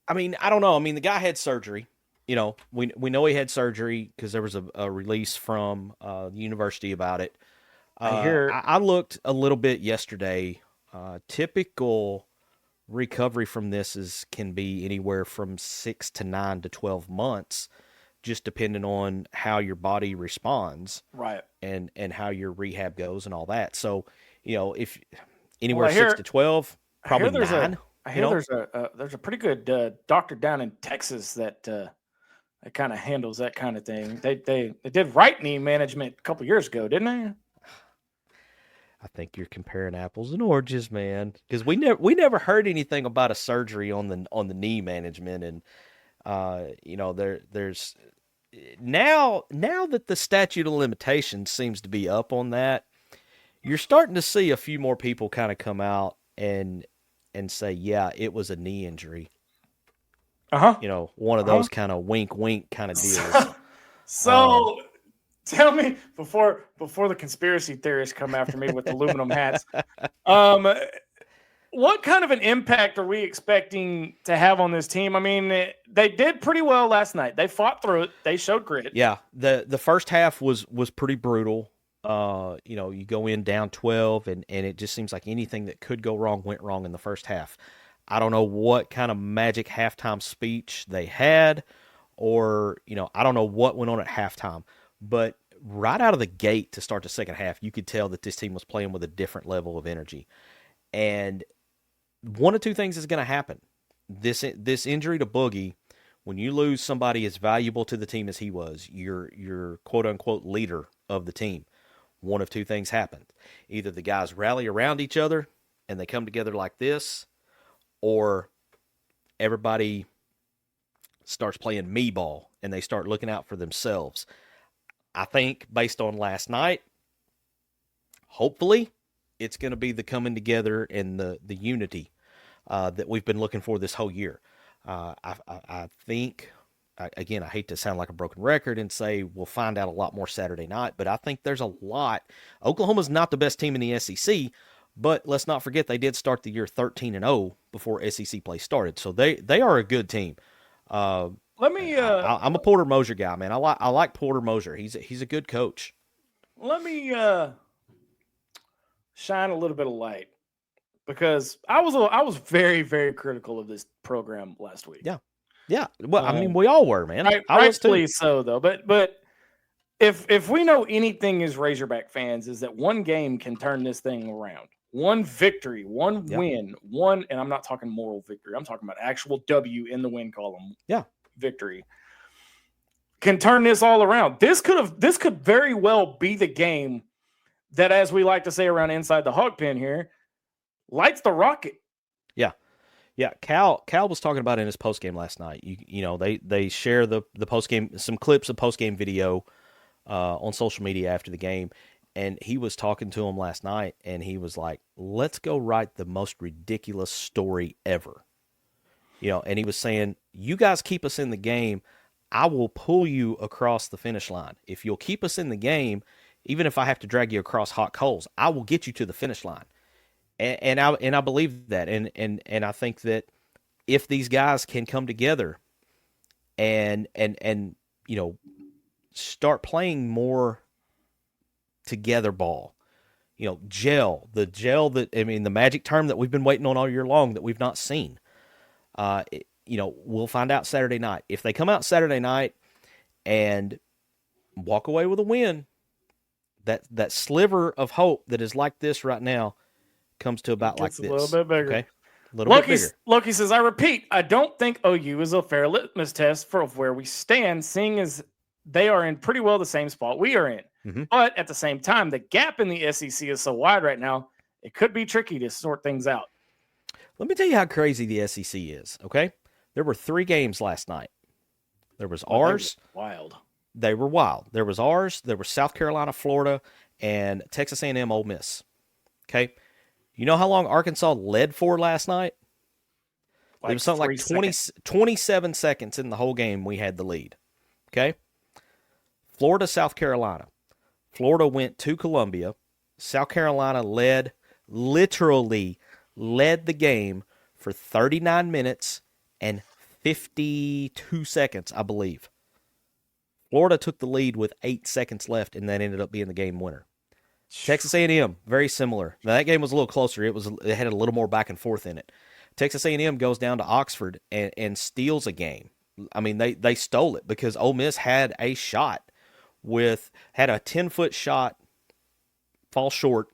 I mean, I don't know. I mean, the guy had surgery. You know, we know he had surgery because there was a release from the university about it. I looked a little bit yesterday. Typical recovery from this can be anywhere from 6 to 9 to 12 months, just depending on how your body responds, right? And how your rehab goes and all that. So, you know, if anywhere 6 to 12, probably 9. I hear there's a pretty good doctor down in Texas that that kind of handles that kind of thing. They did right knee management a couple years ago, didn't they? I think you're comparing apples and oranges, man. Because we never heard anything about a surgery on the knee management, and there's now that the statute of limitations seems to be up on that, you're starting to see a few more people kind of come out and say, yeah, it was a knee injury. One of those kind of wink kind of deals. So tell me before the conspiracy theorists come after me with aluminum hats, what kind of an impact are we expecting to have on this team? I mean, they did pretty well last night. They fought through it. They showed grit. Yeah, the first half was pretty brutal. You go in down 12, and it just seems like anything that could go wrong went wrong in the first half. I don't know what kind of magic halftime speech they had, or I don't know what went on at halftime. But right out of the gate to start the second half, you could tell that this team was playing with a different level of energy. And one of two things is going to happen. This injury to Boogie, when you lose somebody as valuable to the team as he was, your quote-unquote leader of the team, one of two things happened. Either the guys rally around each other and they come together like this, or everybody starts playing me ball and they start looking out for themselves. I think based on last night, hopefully it's going to be the coming together and the unity that we've been looking for this whole year. I think, again, I hate to sound like a broken record and say we'll find out a lot more Saturday night, but I think there's a lot. Oklahoma's not the best team in the SEC, but let's not forget they did start the year 13-0 before SEC play started, so they are a good team. I'm a Porter Moser guy, man. I like Porter Moser. He's a good coach. Let me shine a little bit of light, because I was very, very critical of this program last week. Yeah. Well, I mean, we all were, man. I was too. So though. But if we know anything as Razorback fans, is that one game can turn this thing around. One victory, one win, and I'm not talking moral victory. I'm talking about actual W in the win column. Yeah. Victory can turn this all around. This could very well be the game that, as we like to say around Inside the Hawg Pen here, lights the rocket. Yeah. Cal was talking about it in his postgame last night. They share the postgame, some clips of postgame video on social media after the game, and he was talking to him last night, and he was like, "Let's go write the most ridiculous story ever." And he was saying, "You guys keep us in the game, I will pull you across the finish line. If you'll keep us in the game, even if I have to drag you across hot coals, I will get you to the finish line." And I believe that, and I think that if these guys can come together and start playing more together ball, gel that, I mean, the magic term that we've been waiting on all year long that we've not seen. We'll find out Saturday night. If they come out Saturday night and walk away with a win, that sliver of hope that is like this right now comes to about like this. A little bit bigger. Okay? A little bit bigger. Loki says, I repeat, I don't think OU is a fair litmus test for where we stand, seeing as they are in pretty well the same spot we are in. Mm-hmm. But at the same time, the gap in the SEC is so wide right now, it could be tricky to sort things out. Let me tell you how crazy the SEC is, okay? There were 3 games last night. There was ours. Wild. They were wild. There was ours. There was South Carolina, Florida, and Texas A&M, Ole Miss. Okay? You know how long Arkansas led for last night? It was something like 27 seconds in the whole game we had the lead. Okay? Florida, South Carolina. Florida went to Columbia. South Carolina literally led the game for 39 minutes and 52 seconds, I believe. Florida took the lead with 8 seconds left, and that ended up being the game winner. Texas A&M, very similar. Now, that game was a little closer. It had a little more back and forth in it. Texas A&M goes down to Oxford and steals a game. I mean, they stole it because Ole Miss had a shot had a 10-foot shot, fall short,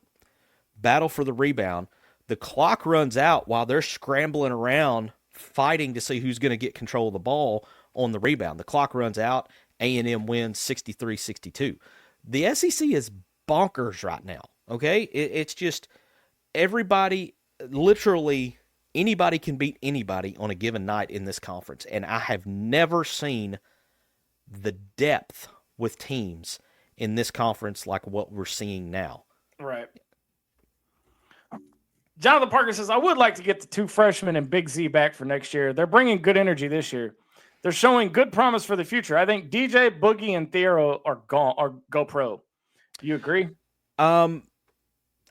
battle for the rebound. The clock runs out while they're scrambling around, fighting to see who's going to get control of the ball on the rebound. The clock runs out. A&M wins 63-62. The SEC is bonkers right now, okay? It's just everybody, literally anybody can beat anybody on a given night in this conference, and I have never seen the depth with teams in this conference like what we're seeing now. Right. Jonathan Parker says, I would like to get the 2 freshmen and Big Z back for next year. They're bringing good energy this year. They're showing good promise for the future. I think DJ, Boogie, and Theo are go pro. Do you agree? I'm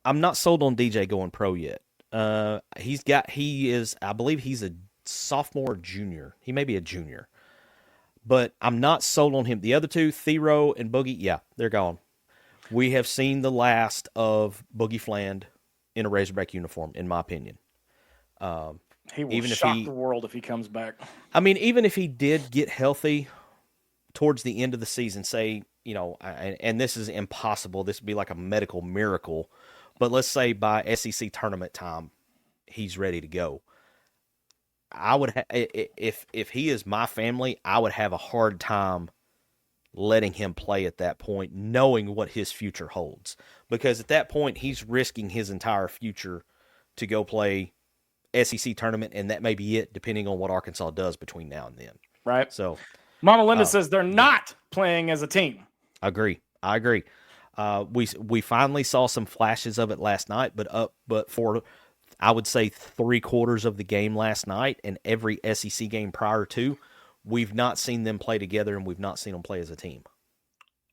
not sold on DJ going pro yet. I believe he's a sophomore or junior. He may be a junior. But I'm not sold on him. The other 2, Theo and Boogie, yeah, they're gone. We have seen the last of Boogie Fland in a Razorback uniform, in my opinion. He will shock the world if he comes back. I mean, even if he did get healthy towards the end of the season, say, and this is impossible, this would be like a medical miracle, but let's say by SEC tournament time, he's ready to go. I would if he is my family, I would have a hard time letting him play at that point, knowing what his future holds. Because at that point, he's risking his entire future to go play SEC tournament, and that may be it, depending on what Arkansas does between now and then. Right. So, Mama Linda says they're not playing as a team. I agree. We finally saw some flashes of it last night, but for I would say 3/4 of the game last night and every SEC game prior to, we've not seen them play together, and we've not seen them play as a team.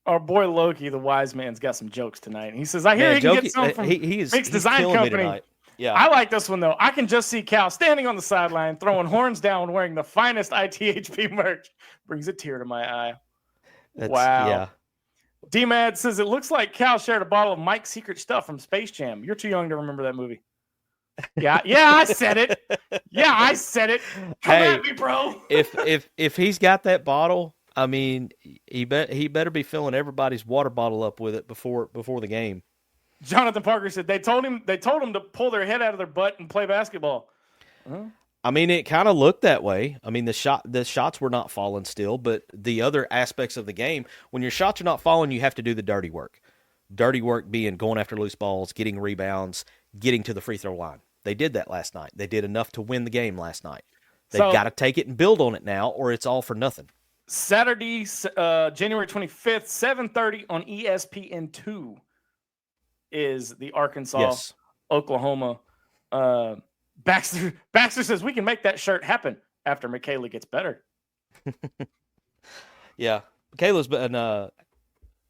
Our boy Loki, the wise man's got some jokes tonight. He says, I hear he can get some from Mix Design Company. Yeah. I like this one, though. I can just see Cal standing on the sideline, throwing horns down, wearing the finest ITHP merch. Brings a tear to my eye. Wow. Yeah. D-Mad says, it looks like Cal shared a bottle of Mike's Secret Stuff from Space Jam. You're too young to remember that movie. Yeah, I said it. Come at me, bro. if he's got that bottle, I mean, he better be filling everybody's water bottle up with it before the game. Jonathan Parker said they told him to pull their head out of their butt and play basketball. Huh? I mean, it kind of looked that way. I mean, the shots were not falling still, but the other aspects of the game, when your shots are not falling, you have to do the dirty work. Dirty work being going after loose balls, getting rebounds, getting to the free throw line. They did that last night. They did enough to win the game last night. They've got to take it and build on it now, or it's all for nothing. Saturday, January 25th, 7:30 on ESPN2 is the Arkansas, Oklahoma. Baxter says we can make that shirt happen after Michaela gets better. Yeah, Michaela's been a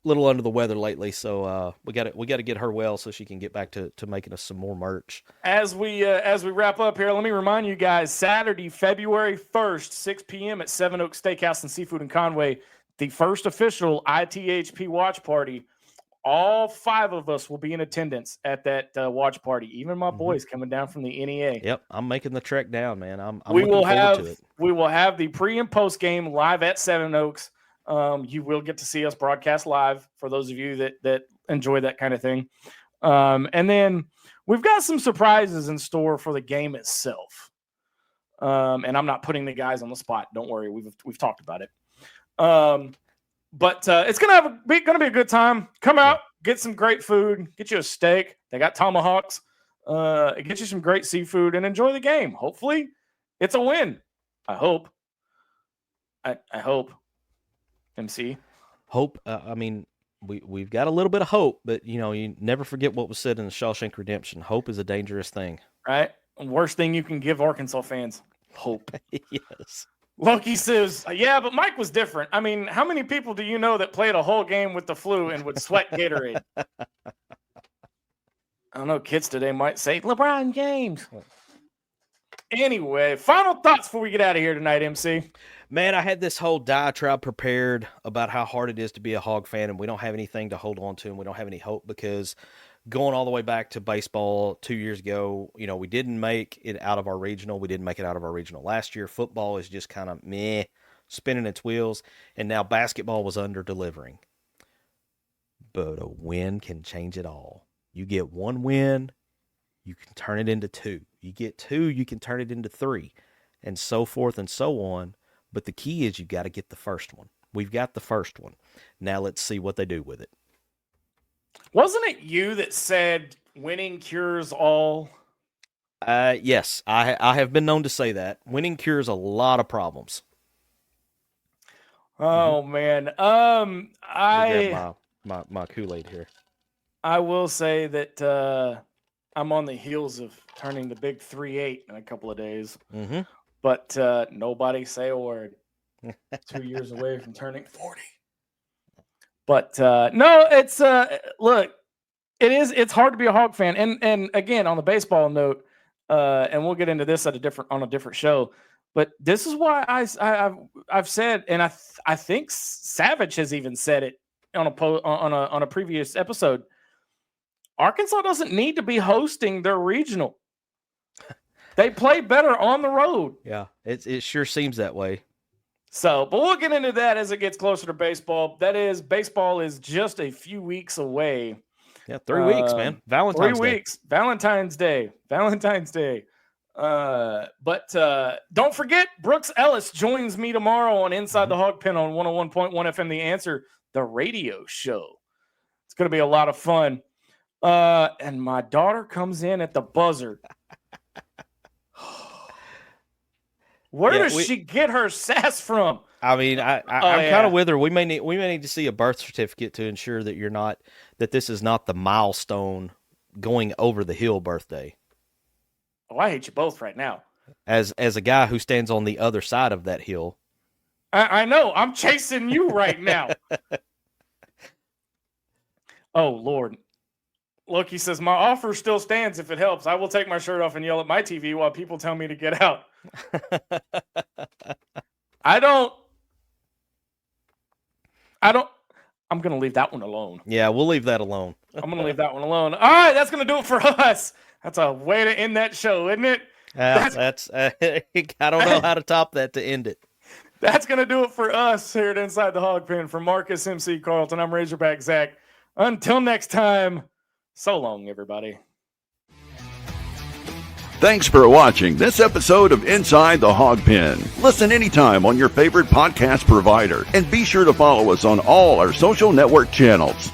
little under the weather lately, so we got to get her well so she can get back to making us some more merch. As we wrap up here, let me remind you guys: Saturday, February 1st, 6 p.m. at Seven Oaks Steakhouse and Seafood in Conway, the first official ITHP watch party. All 5 of us will be in attendance at that watch party. Even my boys coming down from the NEA. Yep, I'm making the trek down, man. I'm we looking will forward have to it. We will have the pre and post game live at Seven Oaks. You will get to see us broadcast live for those of you that enjoy that kind of thing. And then we've got some surprises in store for the game itself. And I'm not putting the guys on the spot. Don't worry, we've talked about it. But it's gonna be a good time. Come out, get some great food, get you a steak. They got tomahawks. Get you some great seafood and enjoy the game. Hopefully, it's a win. I hope. I hope. MC. Hope. I mean, we've got a little bit of hope, but you never forget what was said in the Shawshank Redemption. Hope is a dangerous thing. Right. Worst thing you can give Arkansas fans. Hope. Yes. Loki says, yeah, but Mike was different. I mean, how many people do you know that played a whole game with the flu and would sweat Gatorade? I don't know. Kids today might say LeBron James. Anyway, final thoughts before we get out of here tonight, MC. Man, I had this whole diatribe prepared about how hard it is to be a Hog fan, and we don't have anything to hold on to, and we don't have any hope because going all the way back to baseball 2 years ago, we didn't make it out of our regional. We didn't make it out of our regional last year. Football is just kind of meh, spinning its wheels, and now basketball was under-delivering. But a win can change it all. You get one win, you can turn it into 2. You get 2, you can turn it into 3, and so forth and so on. But the key is you got to get the first one. We've got the first one. Now let's see what they do with it. Wasn't it you that said winning cures all? Yes, I have been known to say that. Winning cures a lot of problems. Oh man. I grab my Kool-Aid here. I will say that I'm on the heels of turning the big 3-8 in a couple of days. Mm-hmm. But nobody say a word. 2 years away from turning 40. But no, it's look, it's hard to be a Hawg fan. And again, on the baseball note, and we'll get into this on a different show. But this is why I've said, and I think Savage has even said it on a previous episode. Arkansas doesn't need to be hosting their regional. They play better on the road. Yeah, it sure seems that way. So, but we'll get into that as it gets closer to baseball. That is, baseball is just a few weeks away. Yeah, 3 weeks, man. Valentine's Day. 3 weeks. Valentine's Day. But don't forget, Brooks Ellis joins me tomorrow on Inside the Hawg Pen on 101.1 FM The Answer, the radio show. It's going to be a lot of fun. And my daughter comes in at the buzzer. Where does she get her sass from? I mean, I'm kind of with her. We may need to see a birth certificate to ensure that this is not the milestone going over the hill birthday. Oh, I hate you both right now. As a guy who stands on the other side of that hill. I know. I'm chasing you right now. Oh, Lord. Look, he says, my offer still stands if it helps. I will take my shirt off and yell at my TV while people tell me to get out. I'm going to leave that one alone. Yeah, we'll leave that alone. I'm going to leave that one alone. All right, that's going to do it for us. That's a way to end that show, isn't it? I don't know how to top that to end it. That's going to do it for us here at Inside the Hawg Pen. For Marcus MC Carlton, I'm Razorback Zach. Until next time, so long, everybody. Thanks for watching this episode of Inside the Hawg Pen. Listen anytime on your favorite podcast provider, and be sure to follow us on all our social network channels.